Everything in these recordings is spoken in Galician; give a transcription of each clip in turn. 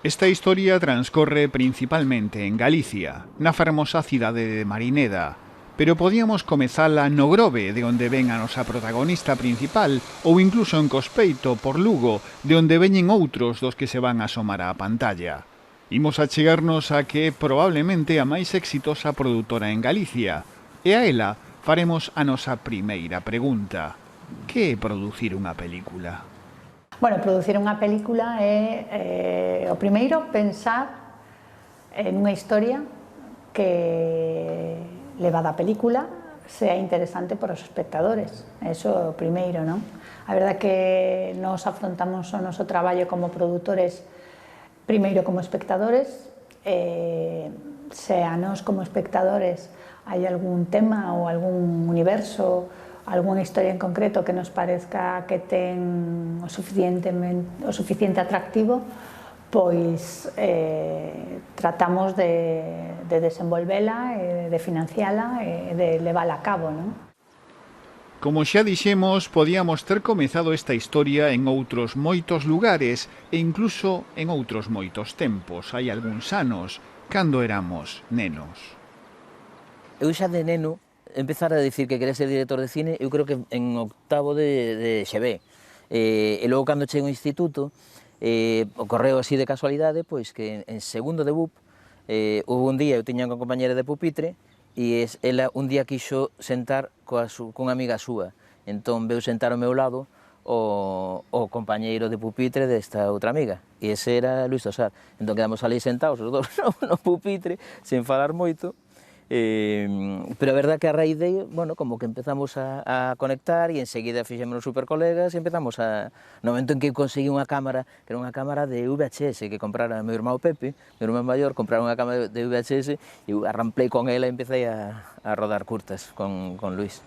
Esta historia transcorre principalmente en Galicia, na fermosa cidade de Marineda, pero podíamos comezala no Grove, de onde ven a nosa protagonista principal, ou incluso en Cospeito, por Lugo, de onde veñen outros dos que se van a asomar á pantalla. Imos a chegarnos a que é probablemente a máis exitosa produtora en Galicia, e a ela faremos a nosa primeira pregunta. Que é producir unha película? Bueno, producir unha película é o primeiro pensar en unha historia que levada a película sea interesante para os espectadores. Eso é o primeiro, non? A verdade que nos afrontamos o noso traballo como produtores primeiro como espectadores, se a nós como espectadores hai algún tema ou algún universo, algunha historia en concreto que nos parezca que ten o suficiente atractivo, pois tratamos de desenvolvela, de financiala e de levala a cabo, non? Como xa dixemos, podíamos ter comezado esta historia en outros moitos lugares e incluso en outros moitos tempos, hai algúns anos, cando éramos nenos. Eu xa de neno empezar a decir que quería ser director de cine, eu creo que en octavo de XB. E logo cando chego ao instituto, ocorreu así de casualidade, pois que en segundo de BUP, houve un día, eu tiña unha compañera de pupitre, e ela un día quixo sentar cunha amiga súa. Entón veu sentar ao meu lado o compañeiro de pupitre desta outra amiga, e ese era Luís Tosar. Entón quedamos ali sentados os dous no pupitre, sen falar moito, pero a verdade que a raíz de, bueno, como que empezamos a conectar e enseguida fixémonos super colegas e empezamos no momento en que eu conseguí unha cámara, que era unha cámara de VHS que comprara meu irmão Pepe, meu irmán maior, compraron unha cámara de VHS e eu arramplei con ela e empecé a rodar curtas con Luís.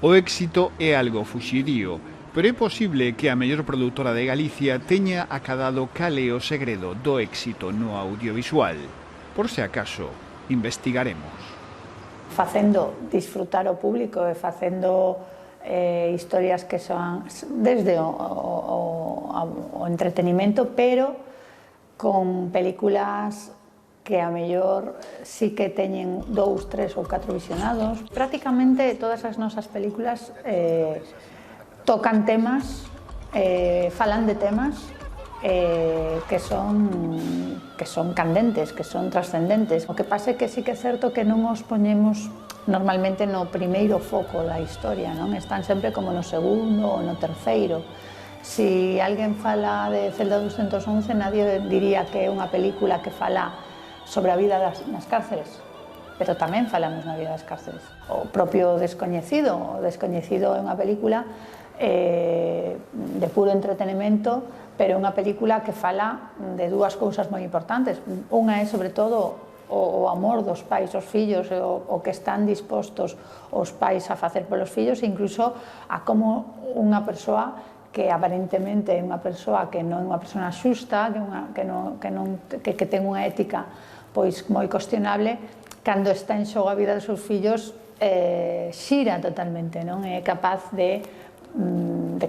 O éxito é algo fuxirío, pero é posible que a mellor produtora de Galicia teña acadado cal é o segredo do éxito no audiovisual. Por se acaso, investigaremos. Facendo disfrutar o público e facendo historias que son desde o entretenimento, pero con películas que a mellor sí que teñen 2, 3 ou 4 visionados. Prácticamente todas as nosas películas tocan temas, falan de temas que son candentes, que son trascendentes. O que pasa é que sí que é certo que non os poñemos normalmente no primeiro foco da historia, non? Están sempre como no segundo ou no terceiro. Si alguén fala de Celda 211, nadie diría que é unha película que fala sobre a vida nas cárceles, pero tamén falamos na vida das cárceles. O propio Descoñecido é unha película de puro entretenimento, pero é unha película que fala de dúas cousas moi importantes. Unha é, sobre todo, o amor dos pais aos fillos, o que están dispostos os pais a facer polos fillos, e incluso a como unha persoa que aparentemente é unha persoa que non é unha persoa xusta, que ten unha ética pois moi cuestionable, cando está en xogo a vida dos seus fillos, xira totalmente, non? É capaz de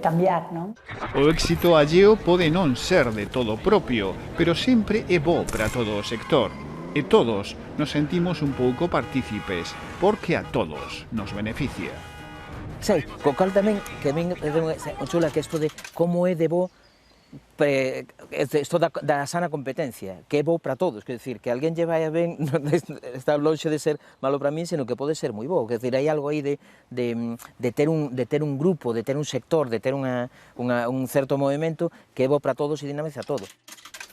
cambiar, non? O éxito alleo pode non ser de todo propio, pero sempre é bo para todo o sector. E todos nos sentimos un pouco partícipes, porque a todos nos beneficia. Sei, co cal tamén, que ven chula que isto de como é de bo isto da sana competencia, que é bo para todos, quer decir, que alguén lle vai a ben está lonxe de ser malo para min, senón que pode ser moi bo, quer decir, hai algo aí de ter un grupo, de ter un sector, de ter un certo movimento que é bo para todos e dinamiza a todos.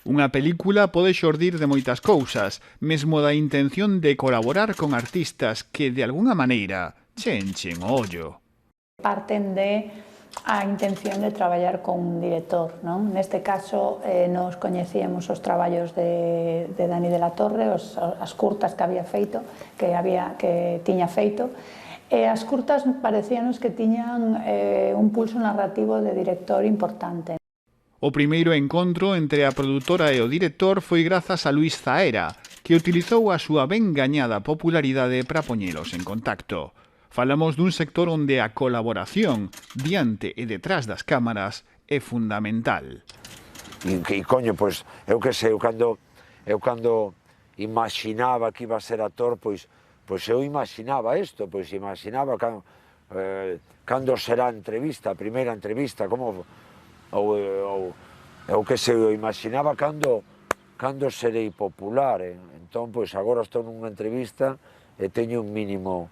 Unha película pode xordir de moitas cousas, mesmo da intención de colaborar con artistas que, de alguna maneira, che enchen o ollo. Parten de a intención de traballar con un director, non? Neste caso, nos coñecíamos os traballos de Dani de la Torre, as curtas que había feito, que tiña feito, e as curtas parecíanos que tiñan un pulso narrativo de director importante. O primeiro encontro entre a produtora e o director foi grazas a Luís Zaera, que utilizou a súa ben gañada popularidade para poñelos en contacto. Falamos dun sector onde a colaboración diante e detrás das cámaras é fundamental. coño, pois, eu que sei, eu cando imaginaba que iba a ser actor, pois eu imaginaba isto, pois imaginaba cando será a entrevista, a primeira entrevista, como, eu que sei, eu imaginaba cando serei popular, entón, pois, agora estou nunha entrevista e teño un mínimo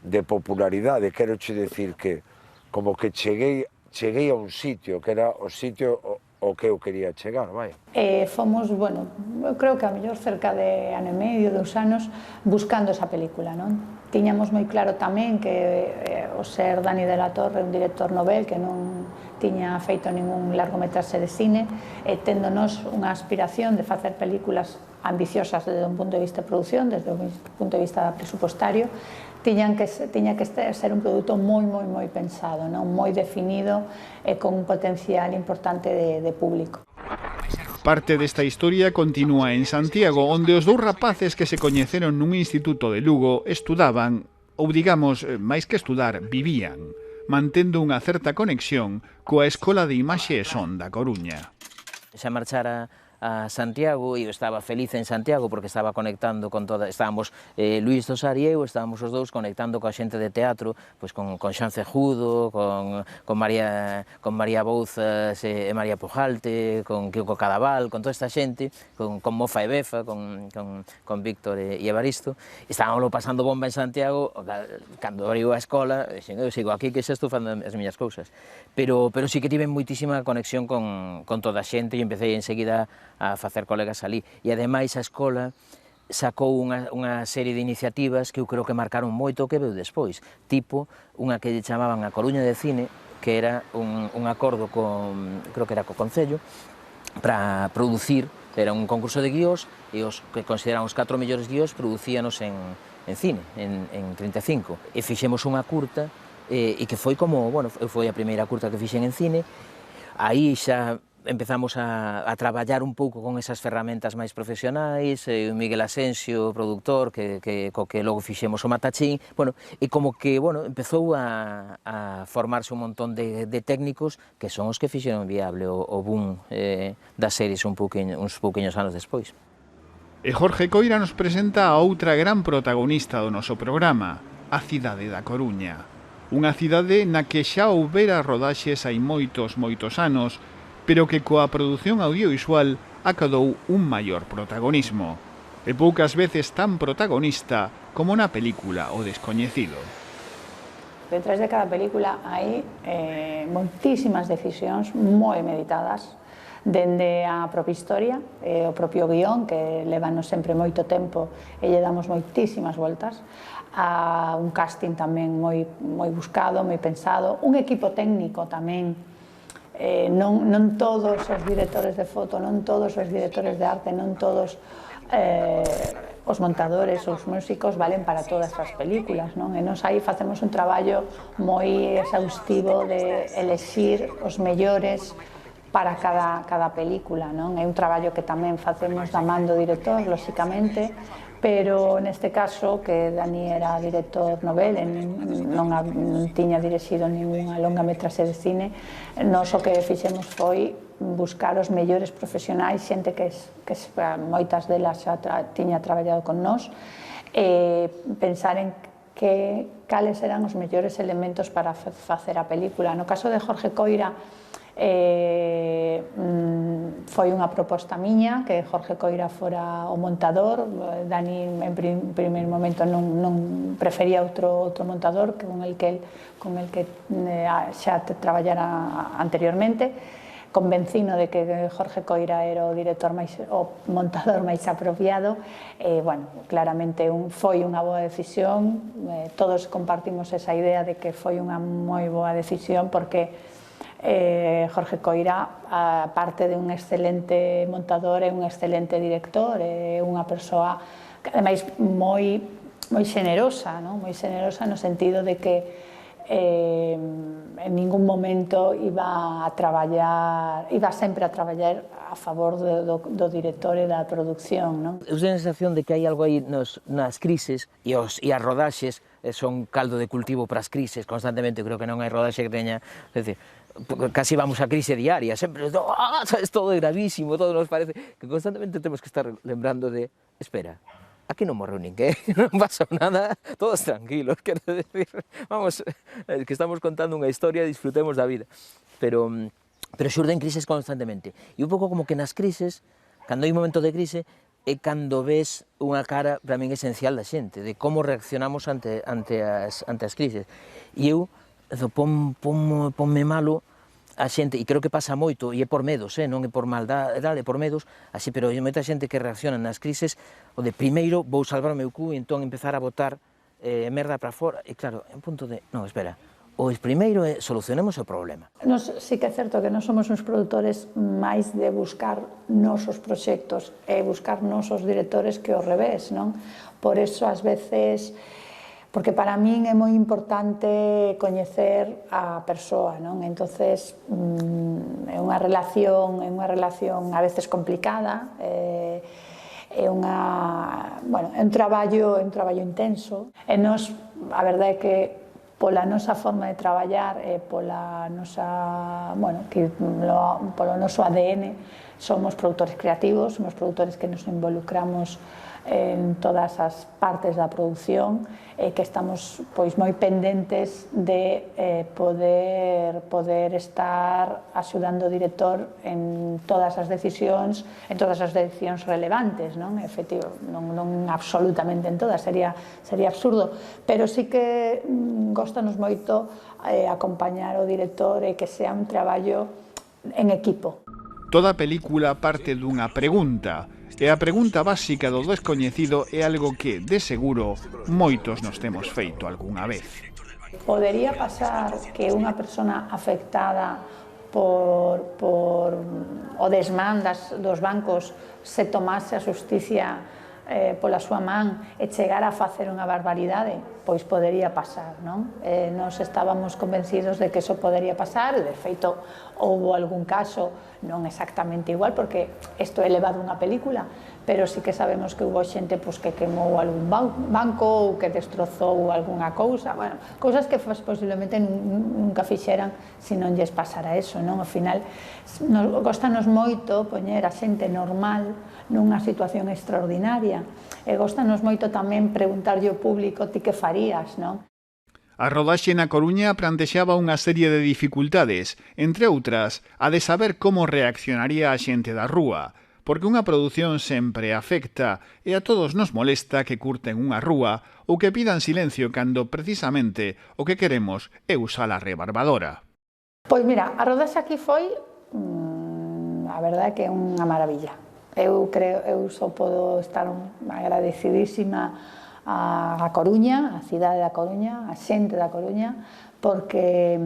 de popularidade, quero che decir que, como que cheguei a un sitio, que era o sitio o que eu quería chegar, vai. Fomos, bueno, eu creo que a mellor cerca de ano e medio, 2 anos, buscando esa película, non? Tiñamos moi claro tamén que o ser Dani de la Torre, un director novel que non tiña feito ningún largometraxe de cine, e téndonos unha aspiración de facer películas ambiciosas desde un punto de vista de producción, desde un punto de vista presupuestario, tiña que ser un produto moi pensado, non? Moi definido e con un potencial importante de público. Parte desta historia continúa en Santiago, onde os dous rapaces que se coñeceron nun instituto de Lugo estudaban, ou digamos, máis que estudar, vivían, mantendo unha certa conexión coa Escola de Imaxe e Son da Coruña. Xa marchara a Santiago e eu estaba feliz en Santiago porque estaba conectando con toda, estábamos Luís Tosar e eu, estábamos os dous conectando coa xente de teatro, pois con Xan Cejudo, con María Bouzas e María Pujalte, con Kiko Cadaval, con toda esta xente, con Mofa e Befa, con Víctor e Evaristo. Estábamos pasando bomba en Santiago, cando abriu a escola, eu sigo aquí que xa estou facendo as miñas cousas. Pero sí que tive moitísima conexión con toda a xente e empecé enseguida a facer colegas ali. E ademais a escola sacou unha serie de iniciativas que eu creo que marcaron moito o que veu despois, tipo unha que chamaban a Coruña de Cine, que era un acordo creo que era co Concello, para producir, era un concurso de guiós, e os que consideran os 4 mellores guiós producíanos en cine, en 35. E fixemos unha curta, e que foi como, bueno, foi a primeira curta que fixen en cine. Aí xa empezamos a traballar un pouco con esas ferramentas máis profesionais, Miguel Asensio, produtor, co que logo fixemos o Matachín, bueno, e como que, bueno, empezou a formarse un montón de técnicos que son os que fixeron viable o boom das series uns pouquiños anos despois. E Jorge Coira nos presenta a outra gran protagonista do noso programa, a cidade da Coruña. Unha cidade na que xa houbera rodaxes hai moitos anos, pero que coa produción audiovisual acadou un maior protagonismo. E poucas veces tan protagonista como na película O Descoñecido. Detrás de cada película hai moitísimas decisións moi meditadas, dende a propia historia, o propio guión, que levanos sempre moito tempo e lle damos moitísimas voltas, a un casting tamén moi buscado, moi pensado, un equipo técnico tamén, non todos os directores de foto, non todos os directores de arte, non todos os montadores, os músicos valen para todas as películas, non? E nos aí facemos un traballo moi exhaustivo de elexir os mellores para cada película, non? É un traballo que tamén facemos da man do director, lóxicamente, pero neste caso, que Dani era director novel e non tiña dirixido ninguna longa metraxe de cine, nós o que fixemos foi buscar os mellores profesionais, xente que moitas delas xa tiña traballado con nós, e pensar en cales eran os mellores elementos para facer a película. No caso de Jorge Coira, foi unha proposta miña que Jorge Coira fora o montador. Dani en primeiro momento non prefería outro montador con el que xa traballara anteriormente. Convencino de que Jorge Coira era o montador máis apropiado, e, bueno, claramente foi unha boa decisión. Todos compartimos esa idea de que foi unha moi boa decisión, porque Jorge Coira, aparte de un excelente montador, é un excelente director, é unha persoa que ademais moi xenerosa, moi xenerosa no sentido de que en ningún momento iba sempre a traballar a favor do director e da produción. Eu tenho a sensación de que hai algo aí nas crises e as rodaxes son caldo de cultivo para as crises constantemente. Creo que non hai rodaxe que teña, é dicir, casi vamos a crise diaria, sempre es todo gravísimo, todo nos parece que constantemente temos que estar lembrando de espera, aquí non morreu ninguén, non pasou nada, todos tranquilos, quero decir, vamos, que estamos contando unha historia, disfrutemos da vida, pero xurden crises constantemente, e un pouco como que nas crises, cando hai un momento de crise, é cando ves unha cara para min esencial da xente, de como reaccionamos ante as crises, e eu ponme malo a xente, e creo que pasa moito, e é por medos, non é por maldade, é por medos, así, pero hai moita xente que reacciona nas crises, o de primeiro vou salvar o meu cu e entón empezar a botar merda para fora, e claro, é un punto de, non, espera, o primeiro é solucionemos o problema. Nos, sí que é certo que non somos uns produtores máis de buscar nosos proxectos e buscar nosos directores que ao revés, non? Por eso, ás veces, porque para min é moi importante coñecer a persoa, non? Entonces, é unha relación a veces complicada, é un traballo intenso, e nos, a verdade é que pola nosa forma de traballar e pola nosa, polo noso ADN, somos produtores creativos, somos produtores que nos involucramos en todas as partes da produción e que estamos pois moi pendentes de poder estar axudando o director en todas as decisións relevantes, non? Efectivo, non absolutamente en todas, sería absurdo, pero sí que góstanos moito acompañar o director e que sea un traballo en equipo. Toda película parte dunha pregunta, e a pregunta básica do descoñecido é algo que, de seguro, moitos nos temos feito algunha vez. Podería pasar que unha persona afectada por o desmán dos bancos se tomase a xusticia pola súa man e chegar a facer unha barbaridade? Pois podería pasar, non? Nos estábamos convencidos de que eso podería pasar, e de feito houve algún caso, non exactamente igual, porque isto é levado unha película, pero sí que sabemos que houve xente que quemou algún banco ou que destrozou algunha cousa, cousas que posiblemente nunca fixeran se non lles pasara eso, non? Ao final, gostanos moito poñer a xente normal nunha situación extraordinaria, e gostanos moito tamén preguntarlle ao público ti que farías, non? A rodaxe na Coruña plantexaba unha serie de dificultades, entre outras, a de saber como reaccionaría a xente da rúa, porque unha produción sempre afecta e a todos nos molesta que curten unha rúa ou que pidan silencio cando precisamente o que queremos é usar a rebarbadora. Pois mira, a rodaxe aquí foi, a verdade que é unha maravilla. Eu só podo estar agradecidísima a Coruña, a cidade da Coruña, a xente da Coruña, porque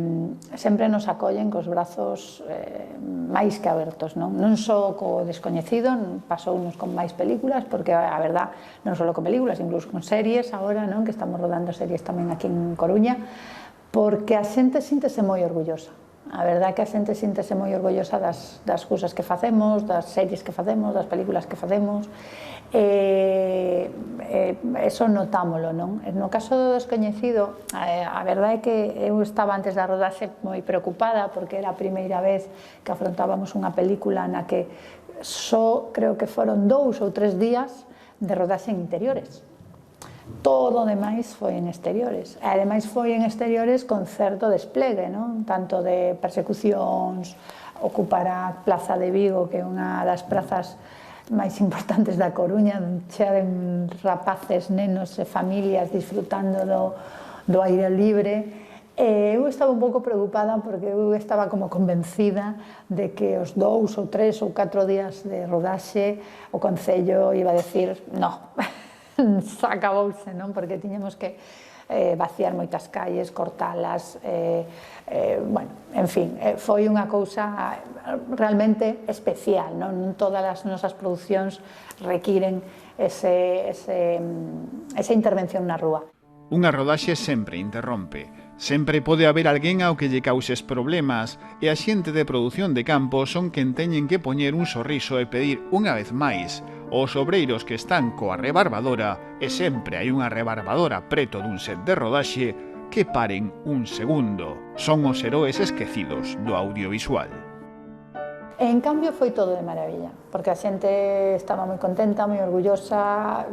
sempre nos acollen cos brazos máis que abertos, non? Non só co descoñecido, pasounos con máis películas, porque a verdad, non só con películas, incluso con series agora, non? Que estamos rodando series tamén aquí en Coruña, porque a xente síntese moi orgullosa. A verdade é que a xente síntese moi orgullosa das cousas que facemos, das series que facemos, das películas que facemos, eso notámolo, non? No caso do descoñecido, a verdade é que eu estaba antes da rodaxe moi preocupada porque era a primeira vez que afrontábamos unha película na que só creo que foron 2 ou 3 días de rodaxe en interiores. Todo o demais foi en exteriores, e ademais foi en exteriores con certo desplegue, non? Tanto de persecucións, ocupar a Plaza de Vigo, que é unha das prazas máis importantes da Coruña, chea de rapaces, nenos e familias disfrutando do aire libre. Eu estaba un pouco preocupada porque eu estaba como convencida de que os 2 ou 3 ou 4 días de rodaxe o Concello iba a decir no, acabouse, non? Porque tiñamos que vaciar moitas calles, cortalas, en fin, foi unha cousa realmente especial, non? Non todas as nosas producións requiren esa intervención na rúa. Unha rodaxe sempre interrompe. Sempre pode haber alguén ao que lle causes problemas e a xente de produción de campo son quen teñen que poñer un sorriso e pedir unha vez máis os obreiros que están coa rebarbadora, e sempre hai unha rebarbadora preto dun set de rodaxe, que paren un segundo. Son os heróis esquecidos do audiovisual. En cambio foi todo de maravilla, porque a xente estaba moi contenta, moi orgullosa,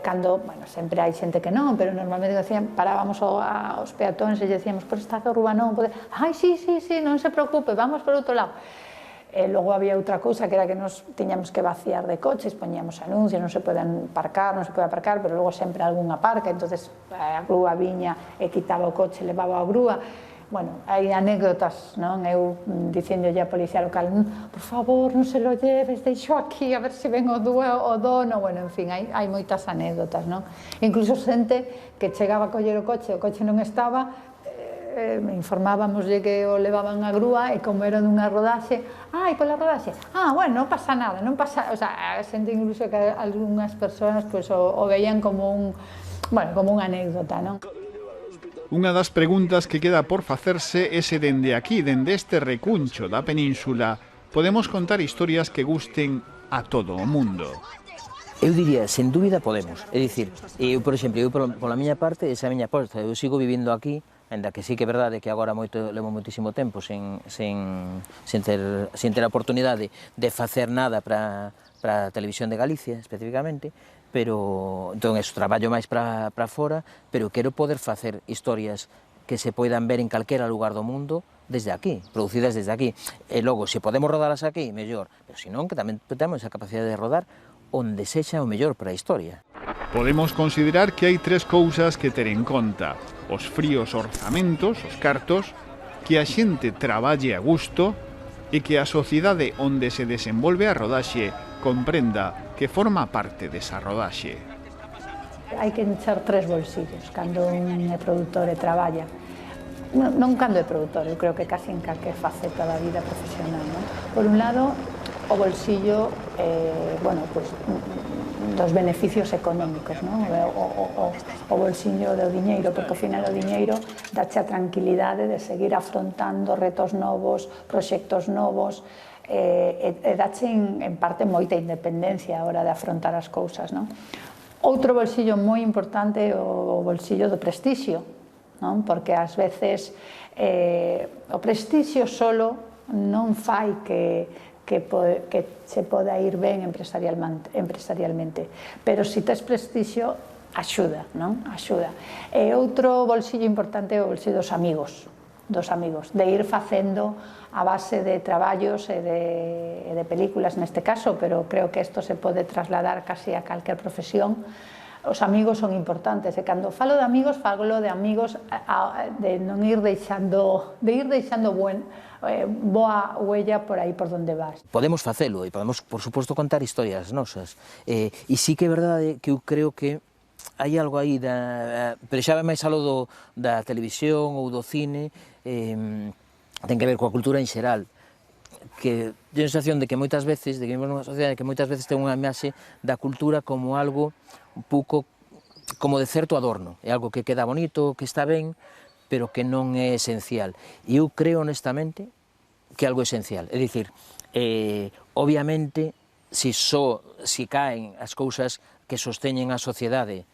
cando, bueno, sempre hai xente que non, pero normalmente decían, parábamos aos peatóns e decíamos, por esta rúa non pode, ai, sí, non se preocupe, vamos por outro lado. E logo había outra cousa que era que nos tiñamos que vaciar de coches, poñíamos anuncios, non se poden aparcar, non se pode aparcar, pero logo sempre algún aparca, entonces a grúa viña e quitaba o coche, levaba a grúa. Bueno, hai anécdotas, non? Eu dicéndolle á policía local, por favor, non se lo lleves, deixo aquí, a ver se ven o dono. Bueno, en fin, hai moitas anécdotas, non? Incluso xente que chegaba a coller o coche non estaba, informábamoslle que o levaban a grúa e como era dunha rodaxe, pola rodaxe, bueno, non pasa nada, non pasa, o sea, a xente incluso que algunhas persoas o veían como unha anécdota, non? Unha das preguntas que queda por facerse é se dende aquí, dende este recuncho da península, podemos contar historias que gusten a todo o mundo. Eu diría, sen dúbida podemos. É dicir, eu, por exemplo, pola miña parte, esa miña aposta, eu sigo vivindo aquí, ainda que sí que é verdade que agora levo moitísimo tempo sen ter a oportunidade de facer nada para a Televisión de Galicia, especificamente, pero entón eso, traballo máis para fora, pero quero poder facer historias que se poidan ver en calquera lugar do mundo desde aquí, producidas desde aquí. E logo, se podemos rodalas aquí, mellor, pero senón que tamén temos a capacidade de rodar onde sexa o mellor para a historia. Podemos considerar que hai tres cousas que ter en conta: os fríos orzamentos, os cartos, que a xente traballe a gusto e que a sociedade onde se desenvolve a rodaxe comprenda que forma parte desa rodaxe. Hai que encher tres bolsillos cando un é produtor e traballa. Non cando é produtor, eu creo que casi en calquer faceta da vida profesional, non? Por un lado, o bolsillo, dos beneficios económicos, non? O bolsillo do diñeiro, porque ao final o diñeiro dache a tranquilidade de seguir afrontando retos novos, proxectos novos, e dache en parte moita independencia a hora de afrontar as cousas, non? Outro bolsillo moi importante é o bolsillo do prestixio, non? Porque ás veces o prestixio solo non fai que se poda ir ben empresarialmente, pero se tes prestixio axuda, non? Axuda. E outro bolsillo importante é o bolsillo dos amigos, de ir facendo a base de traballos e de películas neste caso, pero creo que isto se pode trasladar casi a calquer profesión. Os amigos son importantes, e cando falo de amigos de non ir deixando boa huella por aí por donde vas. Podemos facelo e podemos, por suposto, contar historias nosas, e sí que é verdade que eu creo que hai algo aí, pero xa vai máis algo da televisión ou do cine, ten que ver coa cultura en xeral, que teño a sensación de que moitas veces, vivimos nunha sociedade que moitas veces ten unha imaxe da cultura como algo un pouco como de certo adorno, é algo que queda bonito, que está ben, pero que non é esencial. E eu creo honestamente que é algo esencial, é dicir, obviamente, se caen as cousas que sosteñen a sociedade,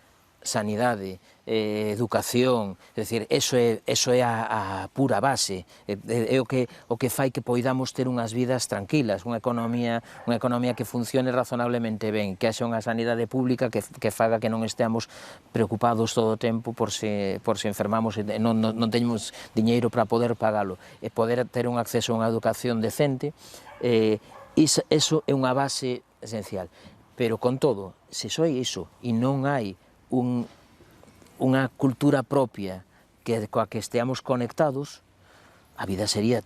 sanidade, educación, é dicir, eso é a pura base, é o que fai que poidamos ter unhas vidas tranquilas, unha economía que funcione razonablemente ben, que haxa unha sanidade pública que faga que non esteamos preocupados todo o tempo por se enfermamos e non teñemos diñeiro para poder pagalo, e poder ter un acceso a unha educación decente, iso é unha base esencial. Pero con todo, se só é iso e non hai unha cultura propia coa que esteamos conectados, a vida sería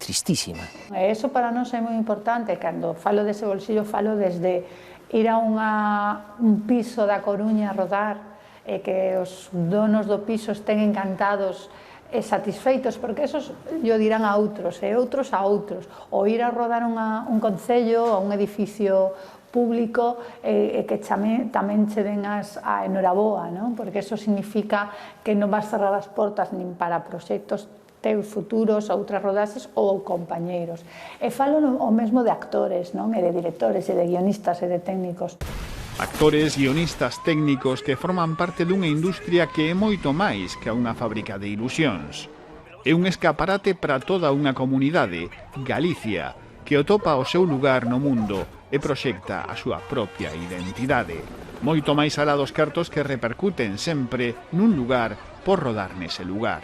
tristísima. E iso para nós é moi importante. Cando falo dese bolsillo, falo desde ir a un piso da Coruña a rodar e que os donos do piso estén encantados e satisfeitos, porque esos yo dirán a outros, e outros a outros, ou ir a rodar un concello, a un edificio público e que tamén che den a enhoraboa, non? Porque eso significa que non vas cerrar as portas nin para proxectos teus futuros, outras rodaxes ou compañeiros. E falo o mesmo de actores, non? E de directores, e de guionistas, e de técnicos. Actores, guionistas, técnicos que forman parte dunha industria que é moito máis que unha fábrica de ilusións. É un escaparate para toda unha comunidade, Galicia, que atopa o seu lugar no mundo e proxecta a súa propia identidade. Moito máis alá dos cartos que repercuten sempre nun lugar por rodar nese lugar.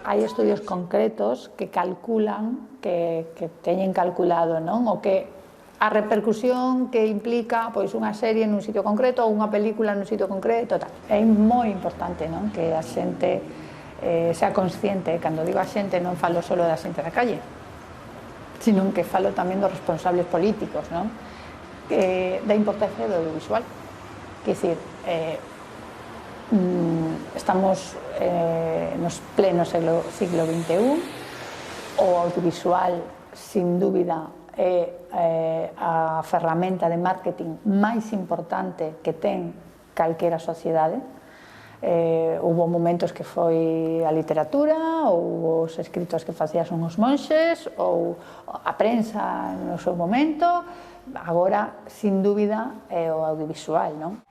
Hai estudios concretos que calculan, que teñen calculado, non? O que a repercusión que implica pois unha serie nun sitio concreto ou unha película nun sitio concreto, tal. É moi importante, non? Que a xente sea consciente. Cando digo a xente non falo solo da xente da calle, sino que falo tamén dos responsables políticos, non? Da importancia do audiovisual. Quer dicir, estamos nos pleno siglo XXI, o audiovisual, sin dúbida, é a ferramenta de marketing máis importante que ten calquera sociedade. Houve momentos que foi a literatura, ou os escritos que facían os monxes, ou a prensa no seu momento. Agora, sin dúbida, é o audiovisual, non?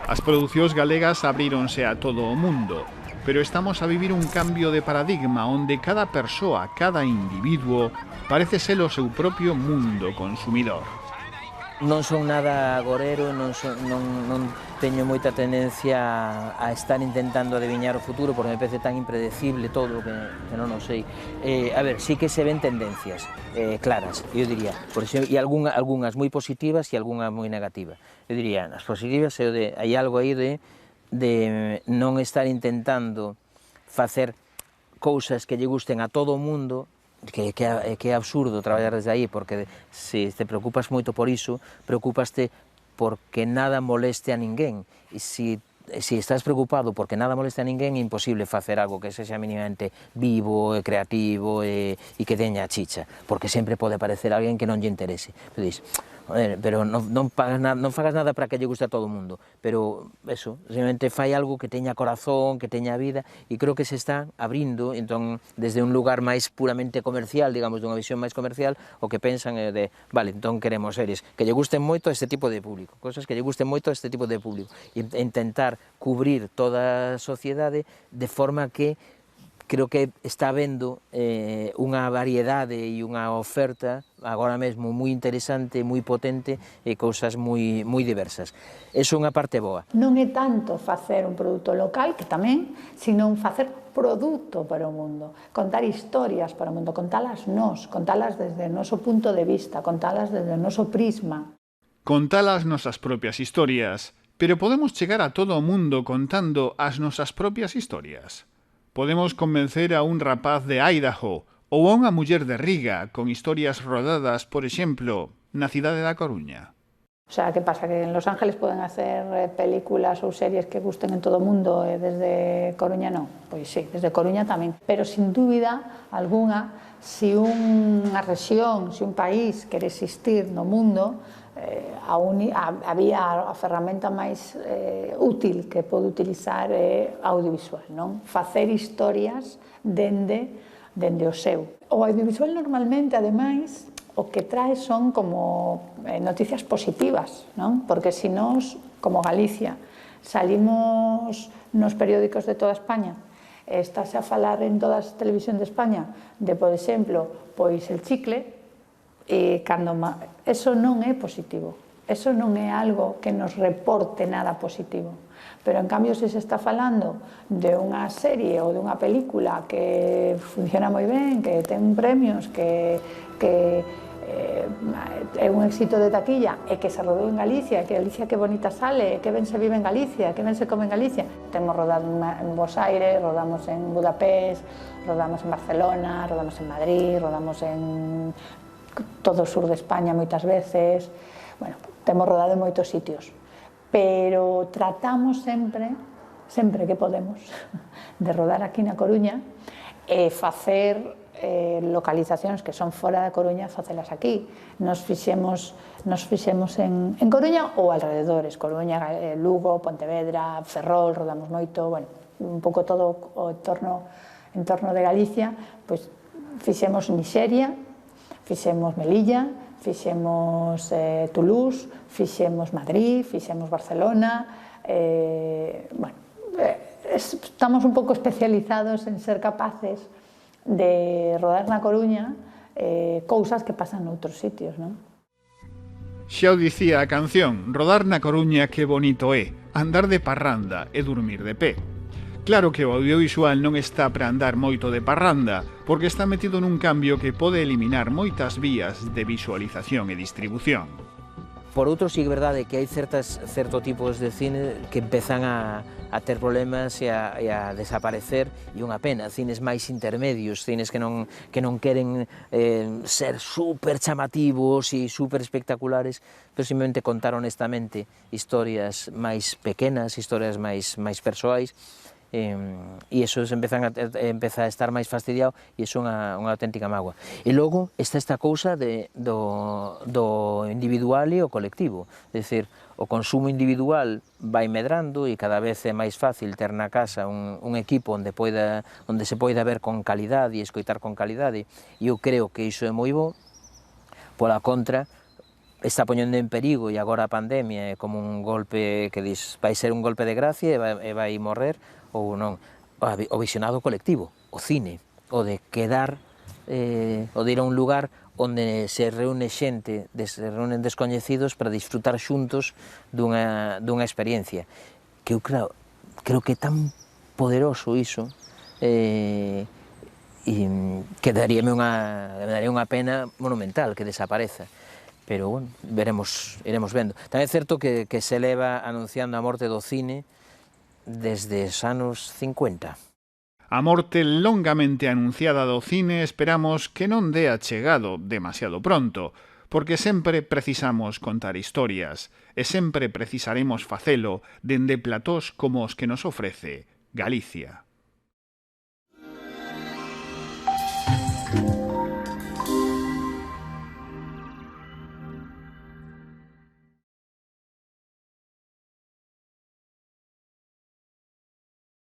As producións galegas abríronse a todo o mundo, pero estamos a vivir un cambio de paradigma onde cada persoa, cada individuo, parece ser o seu propio mundo consumidor. Non son nada agorero, non teño moita tendencia a estar intentando adiviñar o futuro porque me parece tan impredecible todo que non o sei. A ver, sí que se ven tendencias claras, eu diría, por exemplo, e algunhas moi positivas e algunhas moi negativas. Eu diría, as positivas é o de, hai algo aí de non estar intentando facer cousas que lle gusten a todo o mundo, que é absurdo traballar desde aí, porque se te preocupas moito por iso, preocupaste porque nada moleste a ninguén, e se estás preocupado porque nada moleste a ninguén, é imposible facer algo que sexa mínimamente vivo e creativo e que teña chicha, porque sempre pode aparecer alguén que non lle interese. Pero non fagas nada para que lle guste a todo o mundo, pero eso, realmente fai algo que teña corazón, que teña vida, e creo que se está abrindo, entón, desde un lugar máis puramente comercial, digamos, dunha visión máis comercial, o que pensan é de, vale, entón queremos series que lle gusten moito a este tipo de público, cosas que lle gusten moito a este tipo de público, e intentar cubrir toda a sociedade de forma que creo que está habendo unha variedade e unha oferta agora mesmo moi interesante, moi potente e cousas moi diversas. Eso é unha parte boa. Non é tanto facer un produto local, que tamén, sino facer produto para o mundo, contar historias para o mundo, contalas contalas desde o noso punto de vista, contalas desde o noso prisma. Contalas nosas propias historias, pero podemos chegar a todo o mundo contando as nosas propias historias. Podemos convencer a un rapaz de Idaho ou a unha muller de Riga con historias rodadas, por exemplo, na cidade da Coruña. O sea, que pasa? Que en Los Ángeles poden hacer películas ou series que gusten en todo o mundo e desde Coruña non? Pois sí, desde Coruña tamén. Pero, sin dúbida alguna, se unha rexión, se un país quere existir no mundo, había a ferramenta máis útil que pode utilizar é audiovisual, non? Facer historias dende o seu. O audiovisual normalmente, ademais, o que trae son como noticias positivas, non? Porque se nós, como Galicia, salimos nos periódicos de toda España, estáse a falar en toda a televisión de España de, por exemplo, pois el chicle, e cando eso non é positivo, eso non é algo que nos reporte nada positivo. Pero, en cambio, se está falando de unha serie ou de unha película que funciona moi ben, que ten premios, que é un éxito de taquilla e que se rodou en Galicia, que Galicia que bonita sale, que ben se vive en Galicia, que ben se come en Galicia. Temos rodado en Buenos Aires, rodamos en Budapest, rodamos en Barcelona, rodamos en Madrid, rodamos en todo o sur de España moitas veces. Bueno, temos rodado en moitos sitios, pero tratamos sempre que podemos, de rodar aquí na Coruña e facer localizacións que son fora da Coruña, facelas aquí. Nos fixemos en Coruña ou alrededores, Coruña, Lugo, Pontevedra, Ferrol, rodamos moito, bueno, un pouco todo o entorno de Galicia. Pois fixemos Nixeria, fixemos Melilla, fixemos Toulouse, fixemos Madrid, fixemos Barcelona, bueno, estamos un pouco especializados en ser capaces de rodar na Coruña cousas que pasan noutros sitios, non? Xa o dicía a canción, rodar na Coruña que bonito é, andar de parranda e dormir de pé. Claro que o audiovisual non está para andar moito de parranda, porque está metido nun cambio que pode eliminar moitas vías de visualización e distribución. Por outro, sí é verdade que hai certo tipos de cine que empezan a ter problemas e a desaparecer, e unha pena, cines máis intermedios, cines que non queren ser super chamativos e super espectaculares, pero simplemente contar honestamente historias máis pequenas, historias máis persoais, e eso empeza a estar máis fastidiado, e iso é unha auténtica mágoa. E logo está esta cousa do individual e o colectivo, é dicir, o consumo individual vai medrando e cada vez é máis fácil ter na casa un equipo onde se poida ver con calidade e escoitar con calidade, e eu creo que iso é moi bo. Pola contra, está poñendo en perigo, e agora a pandemia é como un golpe que dis, vai ser un golpe de gracia e vai morrer, ou non, o visionado colectivo, o cine, o de quedar, o de ir a un lugar onde se reúne xente, se reúnen descoñecidos para disfrutar xuntos dunha experiencia, que eu creo que é tan poderoso iso, e que daría unha pena monumental que desapareza. Pero, bueno, iremos vendo. Tamén é certo que se leva anunciando a morte do cine desde os anos 50. A morte longamente anunciada do cine esperamos que non dea chegado demasiado pronto, porque sempre precisamos contar historias e sempre precisaremos facelo dende platós como os que nos ofrece Galicia.